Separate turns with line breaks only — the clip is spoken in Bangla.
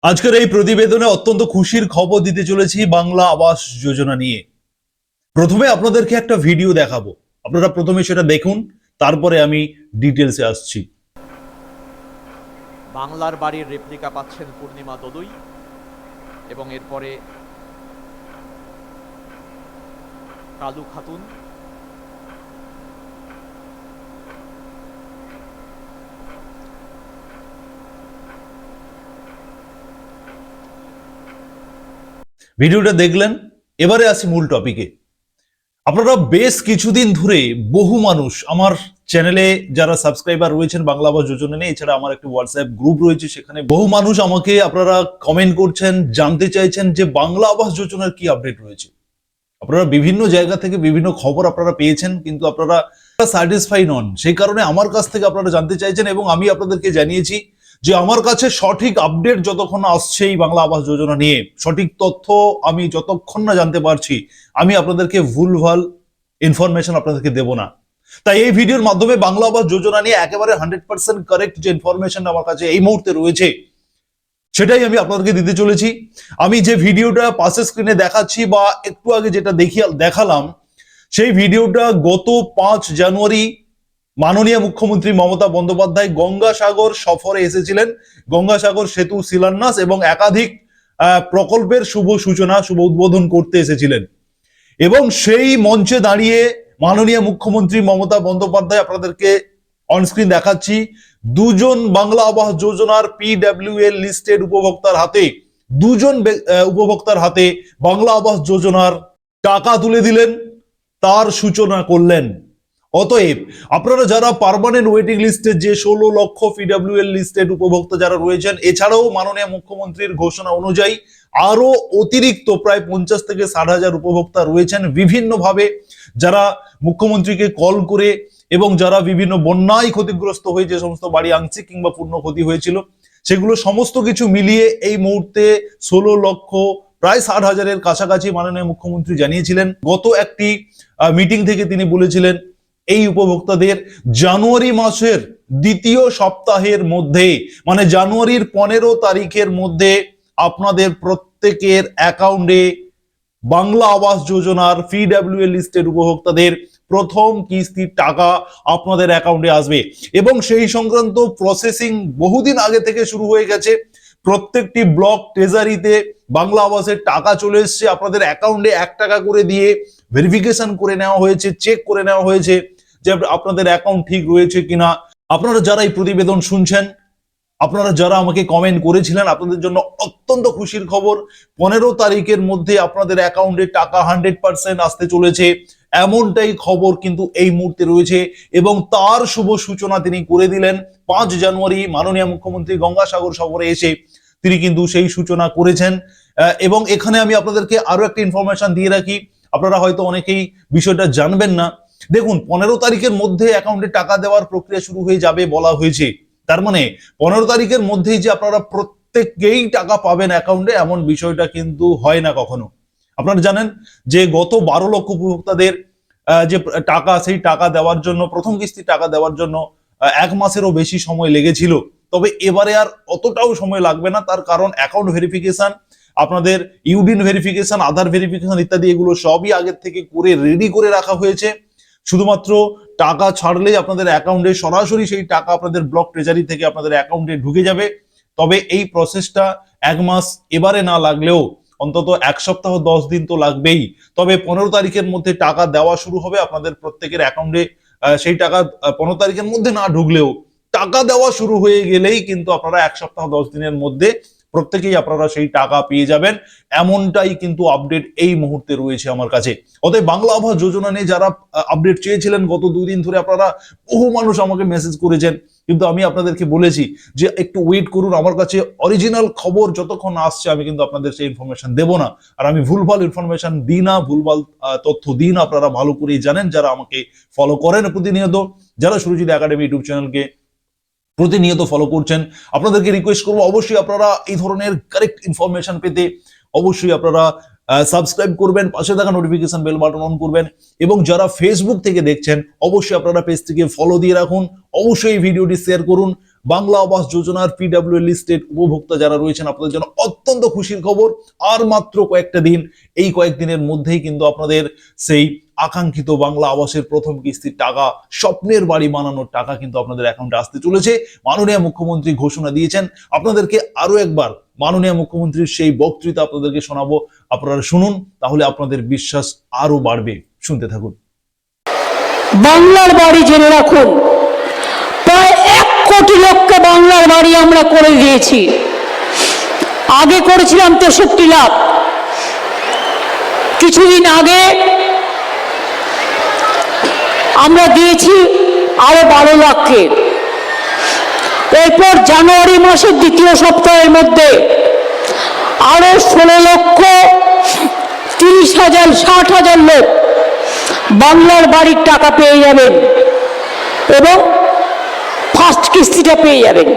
আজকের এই প্রতিবেদনে অত্যন্ত খুশির খবর দিতে চলেছি বাংলা আবাস যোজনা নিয়ে। প্রথমে আপনাদেরকে একটা ভিডিও দেখাবো, আপনারা প্রথমে সেটা দেখুন, তারপরে আমি ডিটেলসে আসছি।
বাংলার বাড়ির রেপ্লিকা পাচ্ছেন পূর্ণিমা দলুই এবং এরপরে কালু খাতুন।
ভিডিওটা দেখলেন, এবারে আসি মূল টপিকে। আপনারা বেশ কিছুদিন ধরে বহু মানুষ আমার চ্যানেলে যারা সাবস্ক্রাইবার রয়েছেন বাংলা আবাস যোজনা নিয়ে, এছাড়া আমার একটি হোয়াটসঅ্যাপ গ্রুপ রয়েছে, সেখানে বহু মানুষ আমাকে আপনারা কমেন্ট করছেন, জানতে চাইছেন যে বাংলা আবাস যোজনার কি আপডেট রয়েছে। আপনারা বিভিন্ন জায়গা থেকে বিভিন্ন খবর আপনারা পেয়েছেন, কিন্তু আপনারা স্যাটিসফাই নন, সেই কারণে আমার কাছ থেকে আপনারা জানতে চাইছেন এবং আমি আপনাদেরকে জানিয়েছি যে আমার কাছে সঠিক আপডেট যতক্ষণ আসছে এই বাংলা আবাস যোজনা নিয়ে, সঠিক তথ্য আমি যতক্ষণ না জানতে পারছি, আমি আপনাদেরকে ভুলভাল ইনফরমেশন আপনাদেরকে দেব না। তাই এই ভিডিওর মাধ্যমে বাংলা আবাস যোজনা নিয়ে একেবারে 100% কারেক্ট যে ইনফরমেশন আমার কাছে এই মুহূর্তে রয়েছে সেটাই আমি আপনাদেরকে দিতে চলেছি। আমি যে ভিডিওটা পাশে স্ক্রিনে দেখাচ্ছি বা একটু আগে যেটা দেখালাম, সেই ভিডিওটা গত 5 জানুয়ারি মাননীয় মুখ্যমন্ত্রী মমতা বন্দ্যোপাধ্যায় গঙ্গাসাগর সফরে এসেছিলেন। গঙ্গাসাগর সেতু শিলান্যাস এবং একাধিক প্রকল্পের শুভ সূচনা, শুভ উদ্বোধন করতে এসেছিলেন এবং সেই মঞ্চে দাঁড়িয়ে মাননীয় মুখ্যমন্ত্রী মমতা বন্দ্যোপাধ্যায়, আপনাদেরকে অনস্ক্রিন দেখাচ্ছি, দুজন বাংলা আবাস যোজনার PWL লিস্টেড উপভোক্তার হাতে, দুজন উপভোক্তার হাতে বাংলা আবাস যোজনার টাকা তুলে দিলেন, তার সূচনা করলেন। অতএব আপনারা যারা পার্মানেন্ট ওয়েটিং লিস্টে যে 16 লক্ষ PWL লিস্টেড উপভোক্তা যারা রয়েছেন, এছাড়াও মাননীয় মুখ্যমন্ত্রীর ঘোষণা অনুযায়ী আরো অতিরিক্ত প্রায় 50 থেকে 60 হাজার উপভোক্তা রয়েছেন বিভিন্নভাবে, যারা মুখ্যমন্ত্রীকে কল করে এবং যারা বিভিন্ন বন্যায় ক্ষতিগ্রস্ত হয়ে যে সমস্ত বাড়ি আংশিক কিংবা পূর্ণ ক্ষতি হয়েছিল, সেগুলো সমস্ত কিছু মিলিয়ে এই মুহূর্তে 16 লক্ষ প্রায় 60 হাজারের কাছাকাছি মাননীয় মুখ্যমন্ত্রী জানিয়েছিলেন। গত একটি মিটিং থেকে তিনি বলেছিলেন এই উপভোক্তাদের জানুয়ারি মাসের দ্বিতীয় সপ্তাহের মধ্যে, মানে জানুয়ারির 15 তারিখের মধ্যে আপনাদের প্রত্যেকের অ্যাকাউন্টে বাংলা আবাস যোজনার PWL লিস্টেড উপভোক্তাদের প্রথম কিস্তির টাকা আপনাদের অ্যাকাউন্টে আসবে এবং সেই সংক্রান্ত প্রসেসিং বহুদিন আগে থেকে শুরু হয়ে গেছে। প্রত্যেকটি ব্লক ট্রেজারিতে বাংলা আবাসের টাকা চলে এসছে, আপনাদের অ্যাকাউন্টে 1 টাকা করে দিয়ে ভেরিফিকেশন করে নেওয়া হয়েছে, চেক করে নেওয়া হয়েছে যে আপনাদের অ্যাকাউন্ট ঠিক রয়েছে কিনা। আপনারা যারা এই প্রতিবেদন শুনছেন, আপনারা যারা আমাকে কমেন্ট করেছিলেন, আপনাদের জন্য অত্যন্ত খুশির খবর, 15 তারিখের মধ্যে আপনাদের অ্যাকাউন্টে টাকা 100% আসতে চলেছে, এমনটাই খবর কিন্তু এই মুহূর্তে রয়েছে এবং তার শুভ সূচনা তিনি করে দিলেন 5 জানুয়ারি মাননীয় মুখ্যমন্ত্রী গঙ্গাসাগর সফরে এসে তিনি কিন্তু সেই সূচনা করেছেন। এবং এখানে আমি আপনাদেরকে আরো একটা ইনফরমেশন দিয়ে রাখি, আপনারা হয়তো অনেকেই বিষয়টা জানবেন না। দেখুন, 15 তারিখের মধ্যে অ্যাকাউন্টে টাকা দেওয়ার প্রক্রিয়া শুরু হয়ে যাবে বলা হয়েছে, তার মানে 15 তারিখের মধ্যেই যে আপনারা প্রত্যেককেই টাকা পাবেন অ্যাকাউন্টে, এমন বিষয়টা কিন্তু হয় না কখনো। আপনারা জানেন যে গত 12 লক্ষ উপভোক্তাদের যে টাকা, সেই টাকা দেওয়ার জন্য, প্রথম কিস্তি টাকা দেওয়ার জন্য 1 মাসেরও বেশি সময় লেগেছিল। তবে এবারে আর অতটাও সময় লাগবে না, তার কারণ অ্যাকাউন্ট ভেরিফিকেশন, আপনাদের ইউডিন ভেরিফিকেশন, আধার ভেরিফিকেশন ইত্যাদি এগুলো সবই আগের থেকে করে রেডি করে রাখা হয়েছে। শুধুমাত্র টাকা ছাড়লেই আপনাদের অ্যাকাউন্টে সরাসরি সেই টাকা আপনাদের ব্লক ট্রেজারি থেকে আপনাদের অ্যাকাউন্টে ঢুকে যাবে। তবে এই প্রসেসটা 1 মাস এবারে না লাগলেও অন্তত 1 সপ্তাহ 10 দিন তো লাগবেই। তবে 15 তারিখের মধ্যে টাকা দেওয়া শুরু হবে আপনাদের প্রত্যেকের অ্যাকাউন্টে। সেই টাকা 15 তারিখের মধ্যে না ঢুকলেও টাকা দেওয়া শুরু হয়ে গেলেই কিন্তু আপনারা 1 সপ্তাহ 10 দিনের মধ্যে প্রত্যেকেই আপনারা সেই টাকা পেয়ে যাবেন, এমনটাই কিন্তু আপডেট এই মুহূর্তে রয়েছে আমার কাছে। অতএব বাংলা আবাস যোজনা নিয়ে যারা আপডেট চেয়েছিলেন, গত 2 দিন ধরে আপনারা বহু মানুষ আমাকে মেসেজ করেছেন, কিন্তু আমি আপনাদেরকে বলেছি যে একটু ওয়েট করুন, আমার কাছে অরিজিনাল খবর যতক্ষণ আসছে আমি কিন্তু আপনাদের সেই ইনফরমেশন দেব না। আর আমি ভুলভাল ইনফরমেশন দিই না, ভুলভাল তথ্য দিই না, আপনারা ভালো করেই জানেন যারা আমাকে ফলো করেন প্রতিনিয়ত, যারা সুরজিৎ একাডেমি ইউটিউব চ্যানেলকে প্রতিনিয়ত ফলো করছেন। আপনাদেরকে রিকোয়েস্ট করবো, অবশ্যই আপনারা এই ধরনের কারেক্ট ইনফরমেশন পেতে অবশ্যই আপনারা সাবস্ক্রাইব করবেন, পাশে থাকা নোটিফিকেশন বেল বাটন অন করবেন এবং যারা ফেসবুক থেকে দেখছেন অবশ্যই আপনারা পেজটিকে ফলো দিয়ে রাখুন, অবশ্যই এই ভিডিওটি শেয়ার করুন। বাংলা আবাস যোজনার পিডব্লিউ লিস্টেড উপভোক্তা যারা রয়েছেন আপনাদের জন্য অত্যন্ত খুশির খবর। আর মাত্র কয়েকটা দিন, এই কয়েকদিনের মধ্যেই কিন্তু আপনাদের সেই আকাঙ্ক্ষিত বাংলা আবাসের প্রথম কিস্তির টাকা, স্বপ্নের বাড়ি বানানোর টাকা কিন্তু আপনাদের অ্যাকাউন্টে আসতে চলেছে। মাননীয় মুখ্যমন্ত্রী ঘোষণা দিয়েছেন। আপনাদেরকে আরো একবার মাননীয় মুখ্যমন্ত্রীর সেই বক্তৃতা আপনাদেরকে শোনাবো, আপনারা শুনুন, তাহলে আপনাদের বিশ্বাস আরো বাড়বে। শুনতে থাকুন।
বাংলার বাড়ি জেনে রাখুন, প্রায় 1 কোটি লোককে বাংলার বাড়ি আমরা করে দিয়েছি। আগে করেছিলাম 63 লাখ, কিছুদিন আগে আমরা দিয়েছি আরো 12 লাখকে। এরপর জানুয়ারি মাসের দ্বিতীয় সপ্তাহের মধ্যে আরো 16,30,000 60,000 লোক বাংলার বাড়ির টাকা পেয়ে যাবেন এবং ফার্স্ট কিস্তিটা পেয়ে যাবেন।